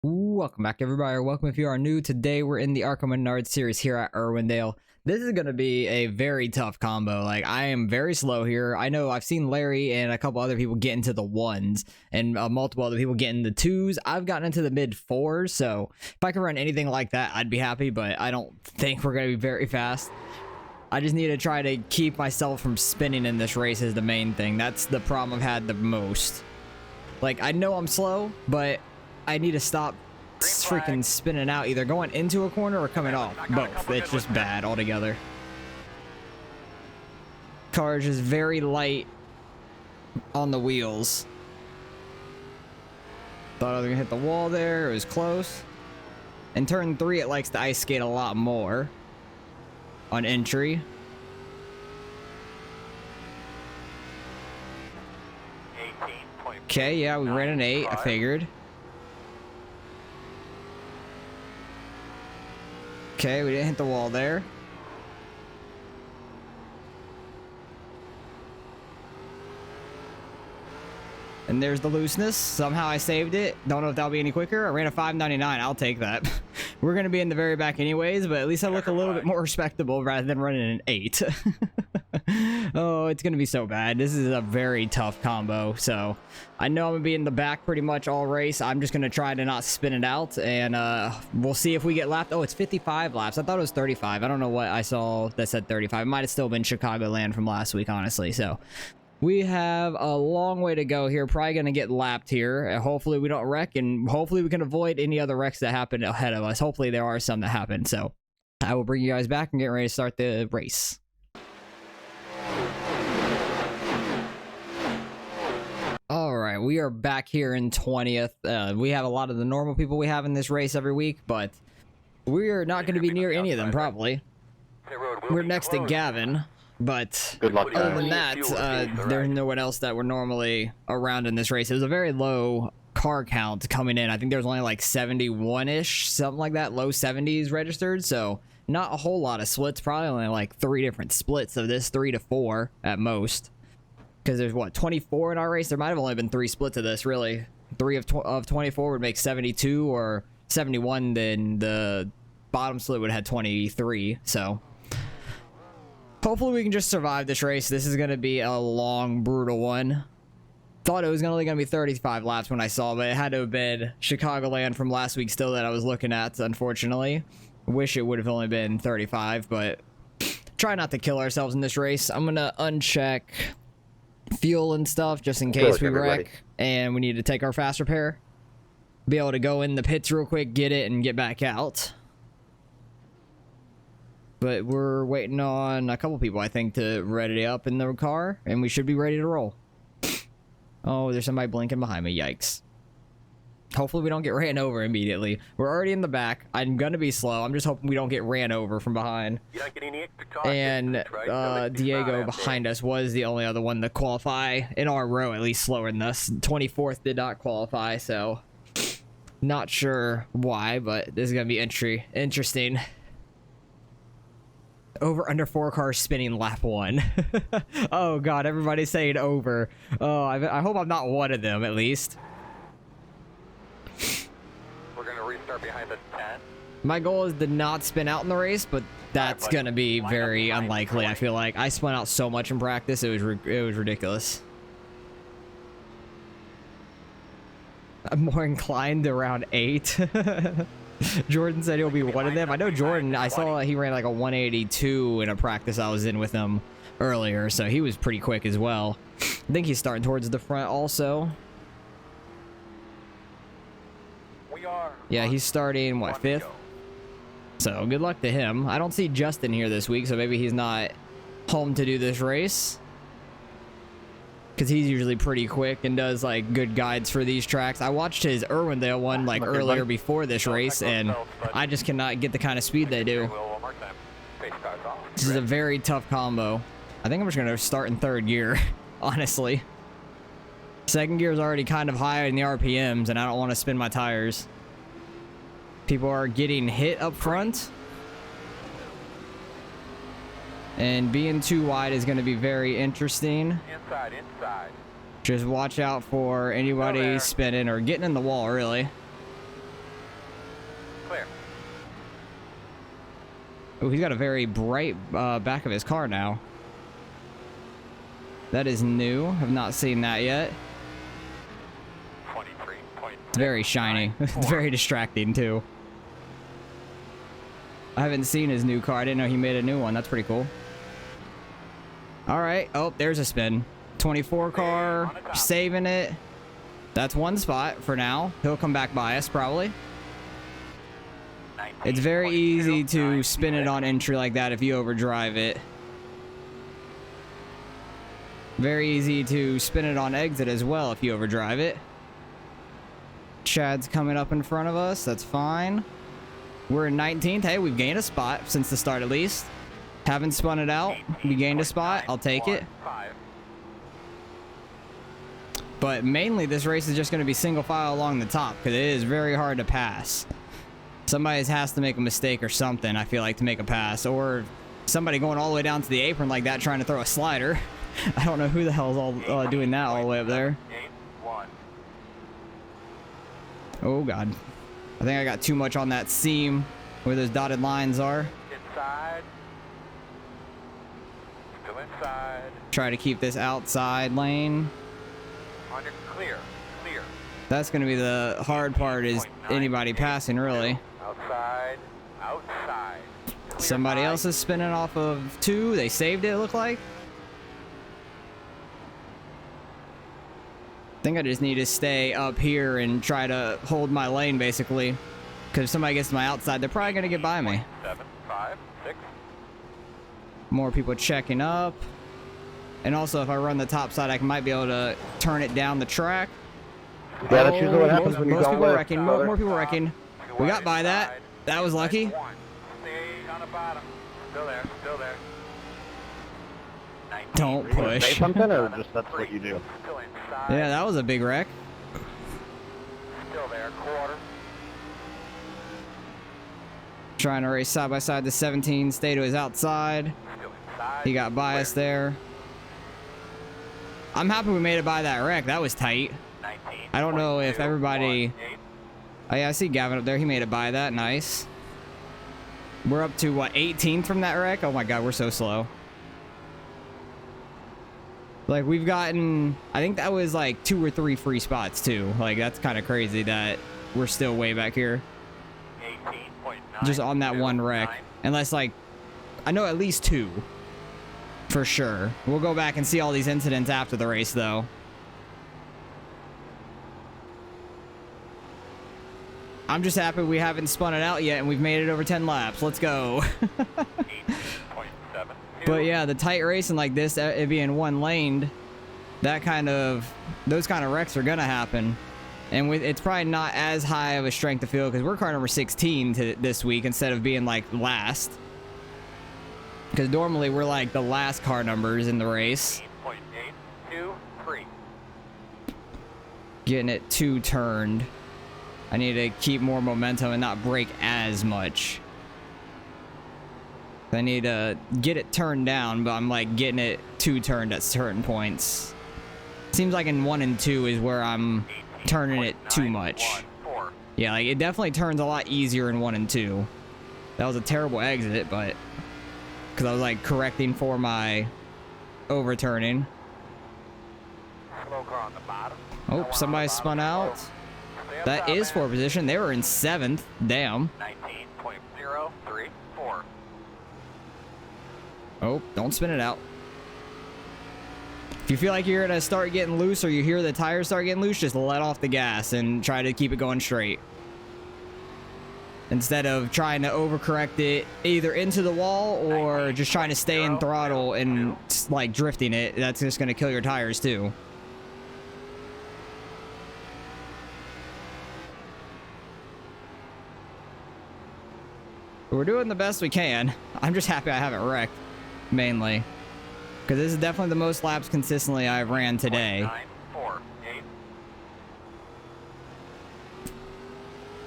Welcome back, everybody, or welcome if you are new. Today we're in the Arca Menards series here at Irwindale. This is going to be a very tough combo. Like, I am very slow here. I know I've seen Larry and a couple other people get into the ones and multiple other people get in the twos. I've gotten into the mid fours, so if I could run anything like that, I'd be happy, but I don't think we're going to be very fast. I just need to try to keep myself from spinning in this race is the main thing. That's the problem I've had the most. Like, I know I'm slow, but I need to stop freaking spinning out, either going into a corner or coming off. Both. It's just bad altogether. Car is just very light on the wheels. Thought I was gonna hit the wall there. It was close. In turn 3, it likes to ice skate a lot more on entry. Okay, yeah, we ran an 8, I figured. Okay, we didn't hit the wall there. And there's the looseness. Somehow I saved it. Don't know if that'll be any quicker. I ran a 5.99. I'll take that. We're going to be in the very back anyways, but at least I look a little bit more respectable rather than running an 8. Oh, it's going to be so bad. This is a very tough combo. So I know I'm going to be in the back pretty much all race. I'm just going to try to not spin it out, and we'll see if we get lapped. Oh, it's 55 laps. I thought it was 35. I don't know what I saw that said 35. It might have still been Chicagoland from last week, honestly. So we have a long way to go here. Probably going to get lapped here. Hopefully we don't wreck, and hopefully we can avoid any other wrecks that happen ahead of us. Hopefully there are some that happen. So I will bring you guys back and get ready to start the race. All right, we are back here in 20th. We have a lot of the normal people we have in this race every week, but we are not going to be near any of them, probably. We're next to Gavin, but good luck, other than that, there's no one else that we're normally around in this race. It was a very low car count coming in. I think there was only like 71-ish, something like that, low 70s registered, so not a whole lot of splits, probably only like 3 different splits of this, 3 to 4 at most. Because there's, what, 24 in our race? There might have only been 3 splits of this, really. 3 of 24 would make 72, or 71, then the bottom split would have had 23, so hopefully we can just survive this race. This is going to be a long, brutal one. Thought it was only going to be 35 laps when I saw, but it had to have been Chicagoland from last week still that I was looking at, unfortunately. Wish it would have only been 35, but try not to kill ourselves in this race. I'm going to uncheck fuel and stuff just in case we wreck and we need to take our fast repair. Be able to go in the pits real quick, get it, and get back out. But we're waiting on a couple people, I think, to ready up in the car, and we should be ready to roll. Oh, there's somebody blinking behind me. Yikes. Hopefully we don't get ran over immediately. We're already in the back. I'm gonna be slow. I'm just hoping we don't get ran over from behind. And Diego behind us was the only other one to qualify in our row, at least slower than us. 24th did not qualify, so not sure why, but this is gonna be interesting. Over under 4 cars spinning lap 1. Oh god, everybody's saying over. Oh, I hope I'm not one of them, at least. We're gonna restart behind the 10. My goal is to not spin out in the race, but that's gonna be very unlikely. I feel like I spun out so much in practice, it was ridiculous. I'm more inclined to around 8. Jordan said he'll be one of them. I know Jordan, I saw he ran like a 182 in a practice I was in with him earlier, so he was pretty quick as well. I think he's starting towards the front also. Yeah, he's starting, what, 5th? So, good luck to him. I don't see Justin here this week, so maybe he's not home to do this race. Because he's usually pretty quick and does, like, good guides for these tracks. I watched his Irwindale one, like, earlier before this race, and I just cannot get the kind of speed they do. This is a very tough combo. I think I'm just going to start in 3rd gear, honestly. 2nd gear is already kind of high in the RPMs, and I don't want to spin my tires. People are getting hit up front. And being too wide is going to be very interesting. Inside. Just watch out for anybody spinning or getting in the wall, really. clear. Oh, he's got a very bright back of his car now. That is new. Have not seen that yet. 23. It's very shiny. It's very distracting too. I haven't seen his new car. I didn't know he made a new one. That's pretty cool. All right. Oh, there's a spin. 24 car, saving it. That's one spot for now. He'll come back by us probably. It's very easy to spin it on entry like that if you overdrive it. Very easy to spin it on exit as well if you overdrive it. Chad's coming up in front of us. That's fine. We're in 19th. Hey, we've gained a spot since the start at least. Haven't spun it out. We gained a spot. I'll take it. But mainly this race is just going to be single file along the top because it is very hard to pass. Somebody has to make a mistake or something, I feel like, to make a pass. Or somebody going all the way down to the apron like that trying to throw a slider. I don't know who the hell is all doing that all the way up there. Oh, God. I think I got too much on that seam where those dotted lines are. Inside. Still inside. Try to keep this outside lane. Under clear. Clear. That's going to be the hard part is anybody passing, really. Outside. Outside. Clear. Somebody else is spinning off of 2. They saved it, it looked like. I think I just need to stay up here and try to hold my lane, basically. Because if somebody gets to my outside, they're probably going to get by me. 7, 5, 6. More people checking up. And also, if I run the top side, I might be able to turn it down the track. Yeah, that's usually what happens when you most don't people lift, wrecking. brother. More people wrecking. We got by that. That was lucky. Stay on the bottom. Still there. Still there. 19. Don't Are you gonna say push. something, or just that's what you do? Still inside. Yeah, that was a big wreck. Still there. Quarter. Trying to race side by side the 17. Stay to his outside. Still inside. He got by us there. I'm happy we made it by that wreck. That was tight. 19. I don't know if everybody... 8. Oh, yeah, I see Gavin up there. He made it by that. Nice. We're up to, what, 18 from that wreck? Oh, my God, we're so slow. Like, we've gotten... I think that was, like, 2 or 3 free spots, too. Like, that's kind of crazy that we're still way back here. 18.9. Just on that one wreck. Unless, like... I know at least 2. For sure. We'll go back and see all these incidents after the race, though. I'm just happy we haven't spun it out yet and we've made it over 10 laps. Let's go. 18.7. But yeah, the tight racing like this, it being one laned, those kind of wrecks are gonna happen. And it's probably not as high of a strength of field because we're car number 16 this week instead of being like last. Because normally we're like the last car numbers in the race. 8.823. Getting it 2 turned. I need to keep more momentum and not brake as much. I need to get it turned down, but I'm like getting it 2 turned at certain points. Seems like in 1 and 2 is where I'm turning it too much. Yeah, like it definitely turns a lot easier in 1 and 2. That was a terrible exit, but because I was like correcting for my overturning. Slow car on the bottom. Oh, somebody spun out. That is 4 position. They were in 7th. Damn. 19.034. Oh, don't spin it out. If you feel like you're gonna start getting loose or you hear the tires start getting loose, just let off the gas and try to keep it going straight. Instead of trying to overcorrect it either into the wall or just trying to stay in throttle and like drifting it, that's just gonna kill your tires too. We're doing the best we can. I'm just happy I haven't wrecked, mainly. Because this is definitely the most laps consistently I've ran today. 948.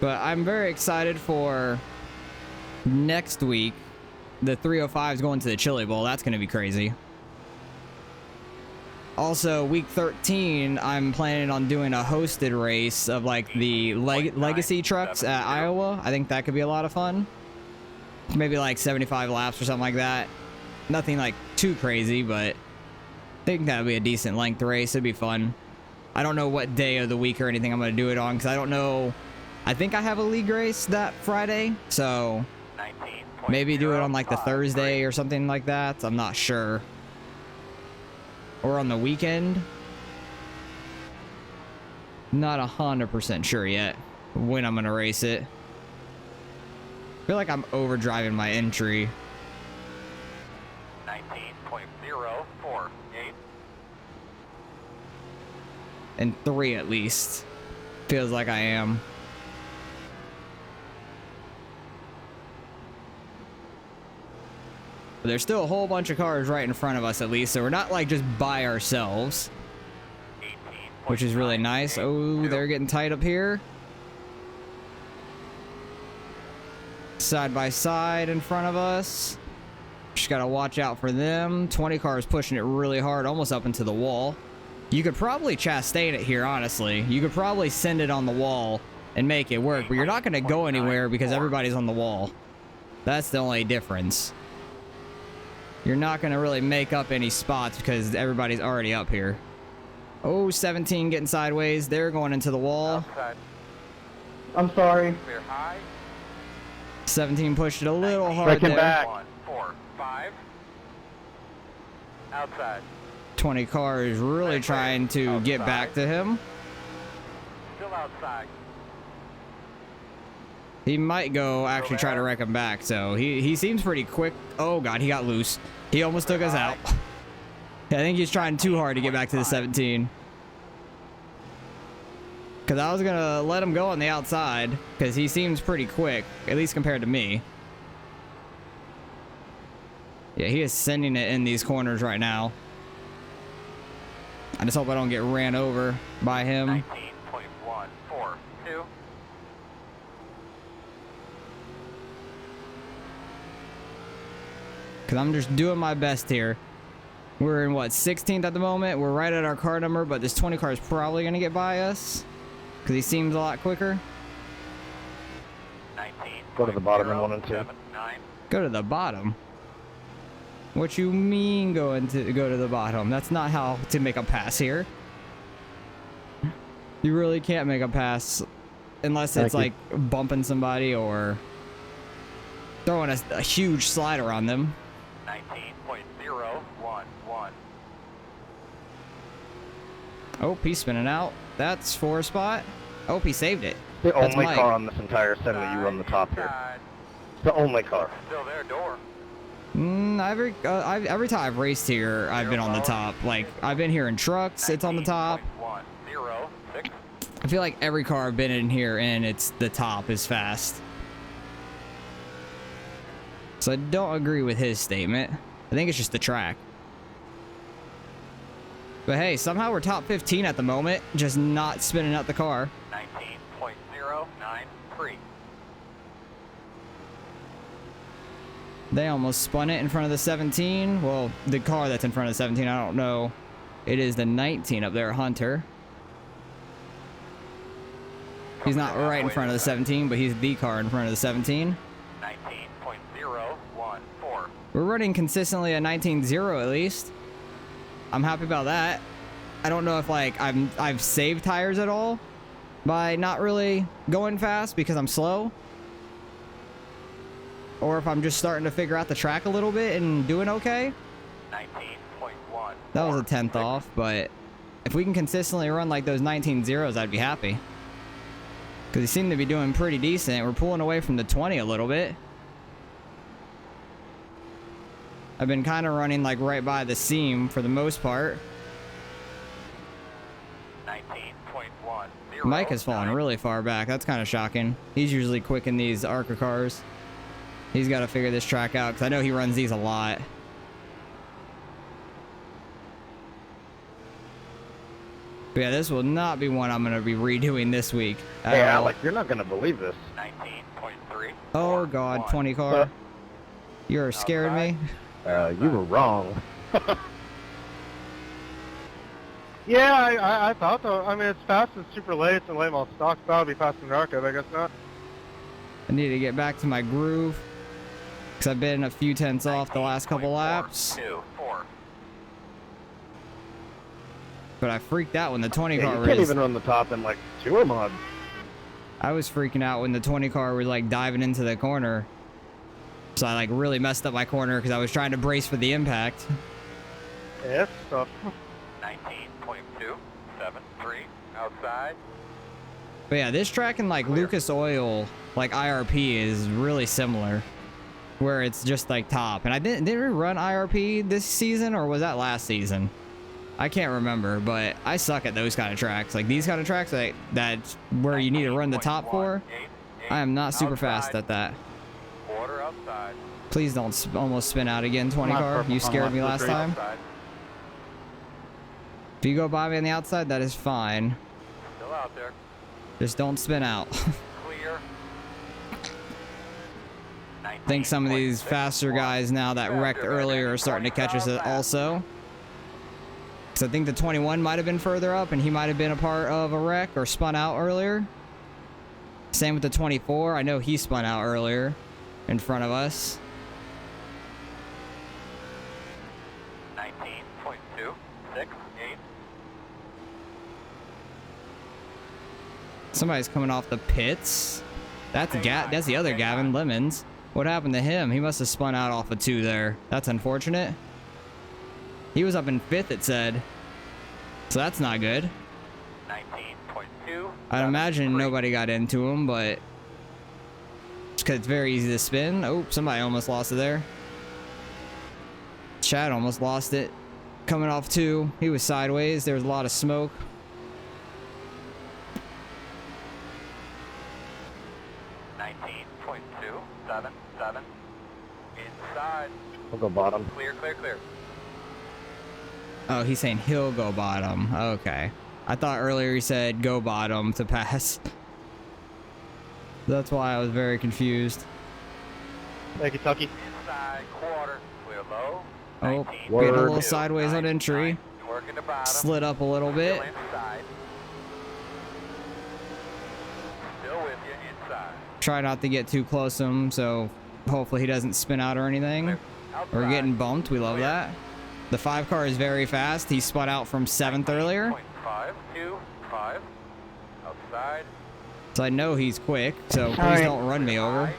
But I'm very excited for next week. The 305 is going to the Chili Bowl. That's going to be crazy. Also, week 13, I'm planning on doing a hosted race of like the legacy trucks at Iowa. I think that could be a lot of fun. Maybe like 75 laps or something like that. Nothing like too crazy, but I think that would be a decent length race. It'd be fun. I don't know what day of the week or anything I'm going to do it on, because I don't know. I think I have a league race that Friday, so maybe do it on like the Thursday or something like that. I'm not sure. Or on the weekend. Not 100% sure yet when I'm going to race it. I feel like I'm overdriving my entry. 19.048. And 3 at least. Feels like I am. But there's still a whole bunch of cars right in front of us at least, so we're not like just by ourselves. Which is really nice. Oh, they're getting tight up here. Side by side in front of us. Just gotta watch out for them. 20 cars pushing it really hard, almost up into the wall. You could probably Chastain it here, honestly. You could probably send it on the wall and make it work, but you're not gonna go anywhere because everybody's on the wall. That's the only difference. You're not gonna really make up any spots because everybody's already up here. Oh, 17 getting sideways. They're going into the wall. I'm sorry. Clear high. 17 pushed it a little hard Breaking there. back. 1, 4, 5. Outside. 20 cars really trying to get back to him. Still outside. He might go actually try to wreck him back, so he seems pretty quick. Oh god, he got loose. He almost took us out. I think he's trying too hard to get back to the 17. Because I was going to let him go on the outside, because he seems pretty quick, at least compared to me. Yeah, he is sending it in these corners right now. I just hope I don't get ran over by him. 19.142. Because I'm just doing my best here. We're in, what, 16th at the moment? We're right at our car number, but this 20 car is probably going to get by us. Because he seems a lot quicker. 19. Go to the bottom in 1 and 2. Go to the bottom? What you mean go to the bottom? That's not how to make a pass here. You really can't make a pass unless it's like bumping somebody or throwing a huge slider on them. 19.011. Oh, He's spinning out. That's 4 spot. Oh, he saved it. The That's only Mike. car on this entire set that you run the top here. The only car. Still there, door. Every time I've raced here, I've been on the top. Like, I've been here in trucks, it's on the top. 19.106. I feel like every car I've been in here and it's the top is fast. So I don't agree with his statement. I think it's just the track. But hey, somehow we're top 15 at the moment, just not spinning out the car. 19.093. They almost spun it in front of the 17. Well, the car that's in front of the 17, I don't know. It is the 19 up there, Hunter. He's not right in front of the 17, but he's the car in front of the 17. 19.014. We're running consistently a 19.0 at least. I'm happy about that. I don't know if like I've saved tires at all by not really going fast because I'm slow. Or if I'm just starting to figure out the track a little bit and doing okay. 19.1. That was a 10th off, but if we can consistently run like those 19.0s, I'd be happy. Because he seemed to be doing pretty decent. We're pulling away from the 20 a little bit. I've been kind of running like right by the seam for the most part. 19.1. Mike has fallen really far back. That's kind of shocking. He's usually quick in these Arca cars. He's got to figure this track out because I know he runs these a lot. But yeah, this will not be one I'm going to be redoing this week. Hey, Alex, you're not going to believe this. 19.3. Oh, God, 20 car. You're scaring me. You were wrong. Yeah, I thought so. I mean, it's fast and super late. It's in late model stock. That'll be fast in Arca, but I guess not. I need to get back to my groove because I've been a few tenths off the last couple laps. 2, 4. But I freaked out when the 20 Yeah, car you was. can't even run the top in like tour mods. I was freaking out when the 20 car was like diving into the corner. So I like really messed up my corner because I was trying to brace for the impact. Yeah, it's tough. 19.273 outside. But yeah, this track and like Lucas Oil, like IRP, is really similar. Where it's just like top. And I didn't we run IRP this season, or was that last season? I can't remember, but I suck at those kind of tracks. Like these kind of tracks that's where you need to run the top for. I am not super fast at that. Quarter outside. Please don't almost spin out again, 20 car. You scared me last time. Outside. If you go by me on the outside, that is fine. Still out there. Just don't spin out. Clear. I think some of these faster guys now that wrecked earlier are starting to catch us also. Because I think the 21 might have been further up and he might have been a part of a wreck or spun out earlier. Same with the 24. I know he spun out earlier in front of us. 19.268. Somebody's coming off the pits. That's the other Gavin Lemons. What happened to him? He must have spun out off of 2 there. That's unfortunate. He was up in 5th, it said. So that's not good. 19.2. I'd imagine nobody got into him, but just because it's very easy to spin. Oh, somebody almost lost it there. Chad almost lost it. Coming off 2. He was sideways. There was a lot of smoke. 19.277. Inside. We'll go bottom. Clear, clear, clear. Oh, he's saying he'll go bottom. Okay. I thought earlier he said go bottom to pass. That's why I was very confused. Thank you, Tucky. Inside, quarter. Clear low. Oh, we had a little 19.2. sideways on entry. Working the bottom. Slid up a little bit. Still inside. Still with you inside. Try not to get too close to him, so hopefully he doesn't spin out or anything. Clear. We're Outside. getting bumped. We love Clear. that. The 5 car is very fast. He spun out from 7th earlier. 0.525. Outside. So I know he's quick, so please Alright. don't run me over.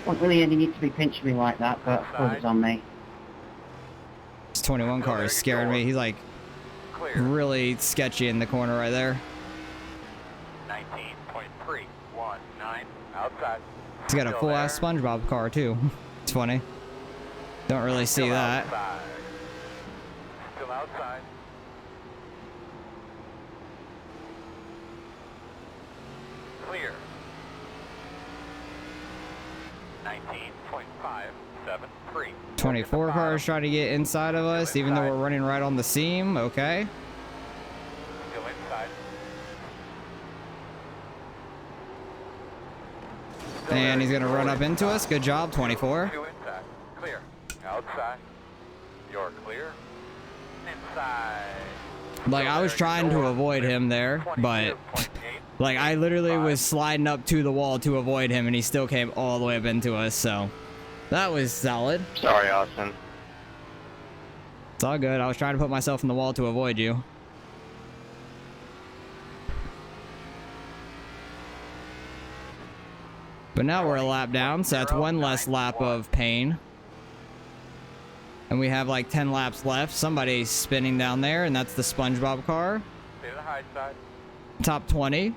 Wasn't really any need to be pinching me like that, but of course it's on me. This 21 car is scaring me. He's like Clear. really sketchy in the corner right there. 19.319. Outside. He's got a Still full ass there. SpongeBob car too. It's funny. Don't really see Still that. outside. Still outside. Clear. 19.573. 24 cars trying to get inside of us, even though we're running right on the seam. Okay. Still inside. Still And there. he's gonna run up into us. Good job, 24. 2 inside. Clear. Outside. You're clear. Inside. Like I was trying to avoid him there, but like I literally was sliding up to the wall to avoid him, and he still came all the way up into us. So that was solid. Sorry, Austin. It's all good. I was trying to put myself in the wall to avoid you. But now we're a lap down, so that's 1 less lap of pain. And we have like 10 laps left. Somebody's spinning down there, and that's the SpongeBob car. Stay to the high side. Top 20.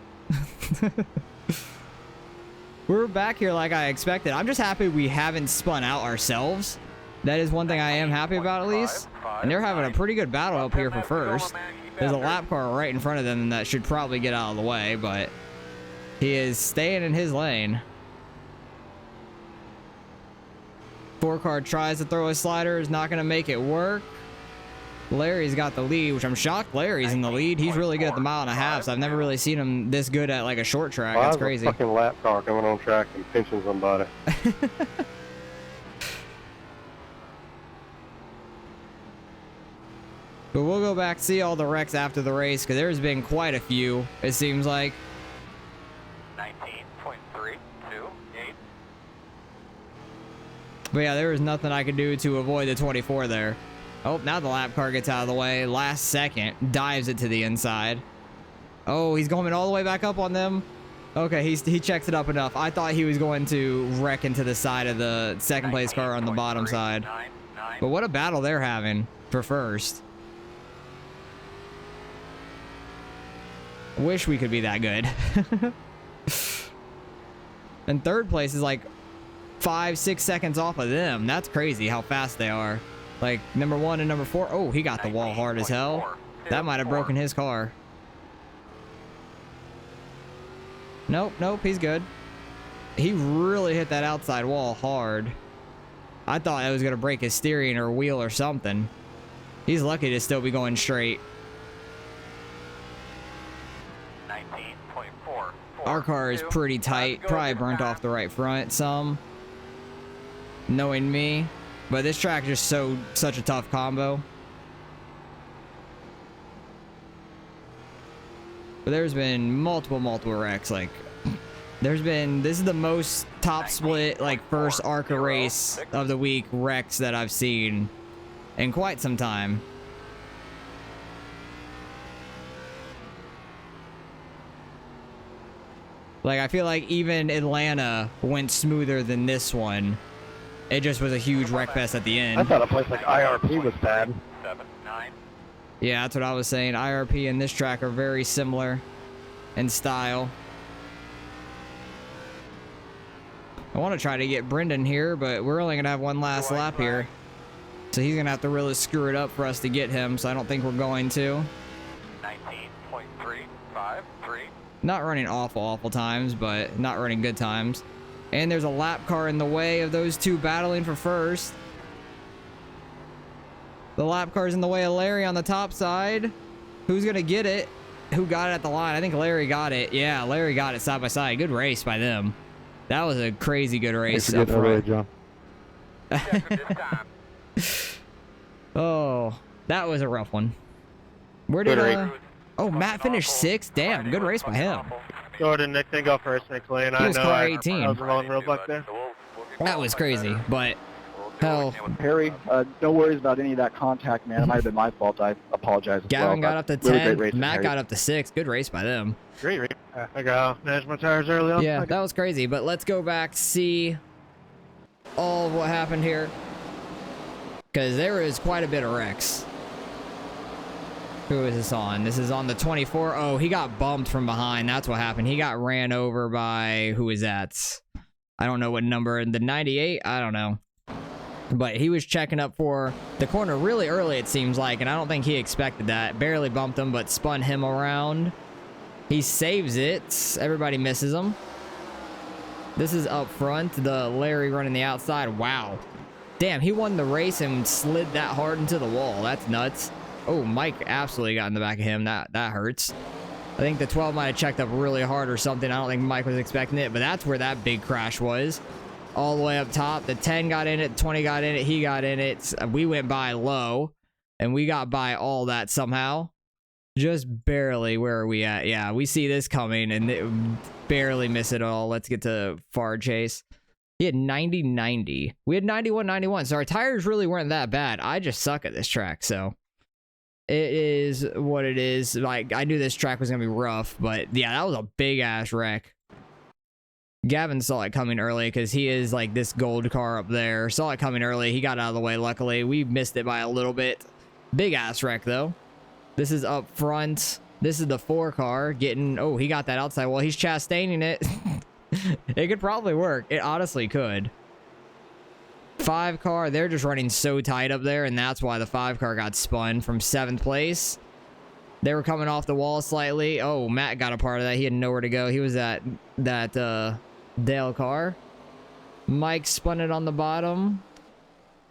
We're back here like I expected. I'm just happy we haven't spun out ourselves. That is one thing I am happy about at least. And they're having a pretty good battle up here for first. There's a lap car right in front of them that should probably get out of the way, but he is staying in his lane. 4 car tries to throw a slider, is not going to make it work. Larry's got the lead, which I'm shocked Larry's in the lead. He's really good at the 1.5 miles, so I've never really seen him this good at like a short track. Why That's is crazy. a fucking lap car coming on track and pinching somebody? But we'll go back, see all the wrecks after the race, because there's been quite a few, it seems like. 19.328. But yeah, there was nothing I could do to avoid the 24 there. Oh, now the lap car gets out of the way. Last second, dives it to the inside. Oh, he's going all the way back up on them. Okay, he checks it up enough. I thought he was going to wreck into the side of the second place car on the bottom side. But what a battle they're having for first. Wish we could be that good. And third place is like 5-6 seconds off of them. That's crazy how fast they are. Like number 1 and number 4. Oh, he got the wall hard as hell. That might have broken his car. Nope, he's good. He really hit that outside wall hard. I thought it was going to break his steering or wheel or something. He's lucky to still be going straight. 19.4. Our car is pretty tight. Probably burnt off the right front some. Knowing me. But this track is just such a tough combo. But there's been multiple wrecks. Like, this is the most top split, like, first ARCA race of the week wrecks that I've seen in quite some time. Like, I feel like even Atlanta went smoother than this one. It just was a huge wreck fest at the end. I thought a place like IRP was bad. 7, 9. Yeah, that's what I was saying. IRP and this track are very similar in style. I want to try to get Brendan here, but we're only going to have one last lap here. So he's going to have to really screw it up for us to get him, so I don't think we're going to. 19.353. Not running awful times, but not running good times. And there's a lap car in the way of those two battling for first. The lap car's in the way of Larry on the top side. Who's going to get it? Who got it at the line? I think Larry got it. Yeah, Larry got it side by side. Good race by them. That was a crazy good race. Up front. John. Oh, that was a rough one. Where did oh, Matt finished 6th? Damn, good race by him. Go ahead and Nick, then go first, Nick Lane. He was car 18. I was wrong real back there. That was crazy, but hell. Harry, no worries about any of that contact, man. It might have been my fault. I apologize. Gavin got up to 10. Matt got up to 6. Good race by them. Great race. I got managed my tires early on. Yeah, that was crazy. But let's go back, see all of what happened here. Because there is quite a bit of wrecks. Who is this on? This is on the 24. Oh, he got bumped from behind. That's what happened. He got ran over by... Who is that? I don't know what number. The 98? I don't know. But he was checking up for the corner really early, it seems like. And I don't think he expected that. Barely bumped him, but spun him around. He saves it. Everybody misses him. This is up front. The Larry running the outside. Wow. Damn, he won the race and slid that hard into the wall. That's nuts. Oh, Mike absolutely got in the back of him. That hurts. I think the 12 might have checked up really hard or something. I don't think Mike was expecting it, but that's where that big crash was. All the way up top. The 10 got in it, 20 got in it, he got in it. We went by low, and we got by all that somehow. Just barely. Where are we at? Yeah, we see this coming, and barely miss it all. Let's get to Far Chase. He had 90-90. We had 91-91, so our tires really weren't that bad. I just suck at this track, so... It is what it is. Like, I knew this track was going to be rough, but yeah, that was a big-ass wreck. Gavin saw it coming early because he is like this gold car up there. Saw it coming early. He got out of the way, luckily. We missed it by a little bit. Big-ass wreck, though. This is up front. This is the 4 car getting... Oh, he got that outside. Well, he's Chastaining it. It could probably work. It honestly could. 5 car, they're just running so tight up there, and that's why the 5 car got spun from 7th place. They were coming off the wall slightly. Oh, Matt got a part of that. He had nowhere to go. He was at that Dale car. Mike spun it on the bottom.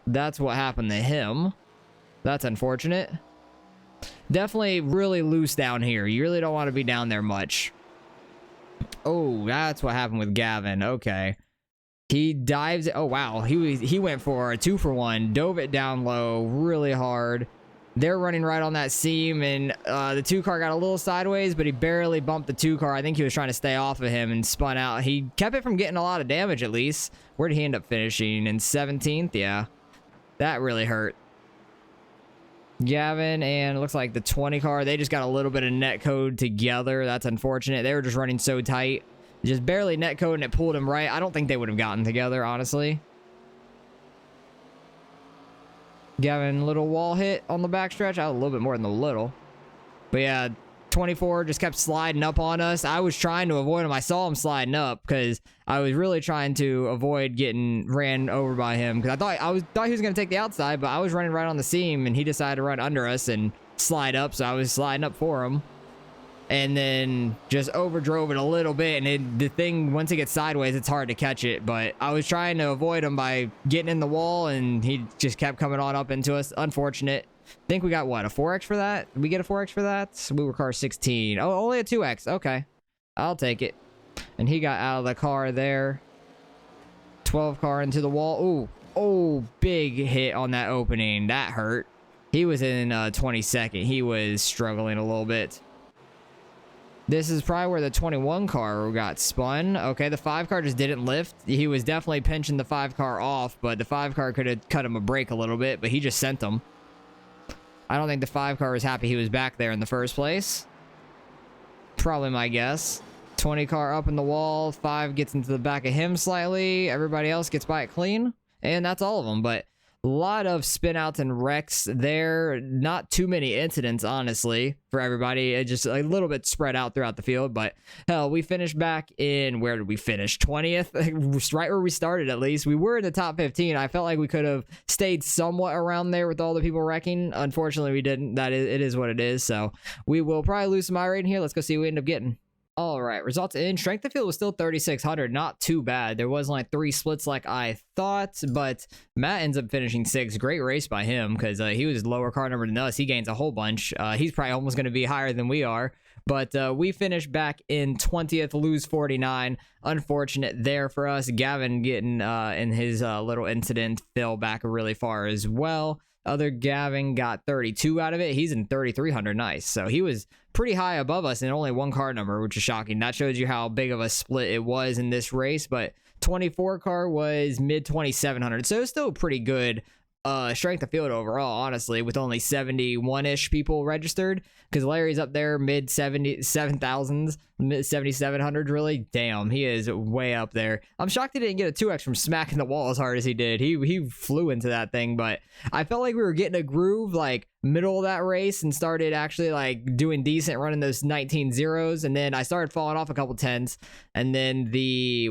That's what happened to him. That's unfortunate. Definitely really loose down here. You really don't want to be down there much. Oh, that's what happened with Gavin. Okay. He dives. Oh, wow. He went for a 2-for-1. Dove it down low really hard. They're running right on that seam, and the 2 car got a little sideways, but he barely bumped the 2 car. I think he was trying to stay off of him and spun out. He kept it from getting a lot of damage, at least. Where did he end up finishing? In 17th? Yeah. That really hurt. Gavin and it looks like the 20 car, they just got a little bit of net code together. That's unfortunate. They were just running so tight. Just barely net code, and it pulled him right. I don't think they would have gotten together, honestly. Gavin, little wall hit on the backstretch. A little bit more than the little. But yeah, 24 just kept sliding up on us. I was trying to avoid him. I saw him sliding up because I was really trying to avoid getting ran over by him, because I thought he was going to take the outside, but I was running right on the seam, and he decided to run under us and slide up, so I was sliding up for him. And then just overdrove it a little bit, and the thing, once it gets sideways, it's hard to catch it. But I was trying to avoid him by getting in the wall, and he just kept coming on up into us. Unfortunate. I think we got, what, a 4X for that? Did we get a 4X for that? We were car 16. Oh, only a 2X. Okay. I'll take it. And he got out of the car there. 12 car into the wall. Ooh. Oh, big hit on that opening. That hurt. He was in 22nd. He was struggling a little bit. This is probably where the 21 car got spun. Okay, the 5 car just didn't lift. He was definitely pinching the 5 car off, but the 5 car could have cut him a break a little bit, but he just sent them. I don't think the 5 car was happy he was back there in the first place. Probably my guess. 20 car up in the wall. 5 gets into the back of him slightly. Everybody else gets by it clean. And that's all of them, but a lot of spin outs and wrecks there. Not too many incidents, honestly, for everybody. It just a little bit spread out throughout the field. But hell, we finished back in, where did we finish? 20th, right where we started. At least we were in the top 15. I felt like we could have stayed somewhat around there with all the people wrecking. Unfortunately, we didn't. It is what it is. So we will probably lose some iRating here. Let's go see what we end up getting. All right, results in. Strength of field was still 3,600. Not too bad. There was only 3 splits like I thought, but Matt ends up finishing 6th. Great race by him, because he was lower car number than us. He gains a whole bunch. He's probably almost going to be higher than we are. But we finished back in 20th, lose 49. Unfortunate there for us. Gavin getting in his little incident fell back really far as well. Other Gavin got 32 out of it. He's in 3,300. Nice. So he was pretty high above us in only 1 car number, which is shocking. That shows you how big of a split it was in this race. But 24 car was mid 2,700. So it's still pretty good strength of field overall, honestly, with only 71-ish people registered, because Larry's up there mid 7,000s, mid 7,700s. Really, damn, he is way up there. I'm shocked he didn't get a 2X from smacking the wall as hard as he did. He flew into that thing, but I felt like we were getting a groove like middle of that race and started actually like doing decent, running those 19 zeros, and then I started falling off a couple 10s, and then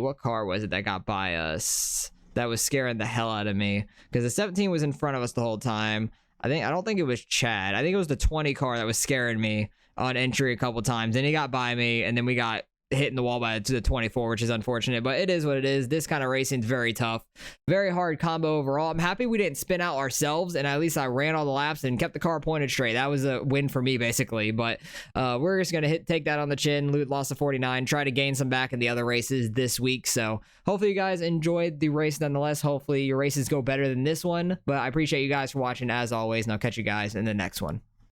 what car was it that got by us? That was scaring the hell out of me, because the 17 was in front of us the whole time. I don't think it was Chad. I think it was the 20 car that was scaring me on entry a couple times. Then he got by me, and then we got hit in the wall by the 24, which is unfortunate, but it is what it is. This kind of racing is very tough, very hard combo overall. I'm happy we didn't spin out ourselves, and at least I ran all the laps and kept the car pointed straight. That was a win for me, basically. But we're just gonna take that on the chin. Lost to 49, try to gain some back in the other races this week. So hopefully you guys enjoyed the race nonetheless. Hopefully your races go better than this one, but I appreciate you guys for watching as always, and I'll catch you guys in the next one.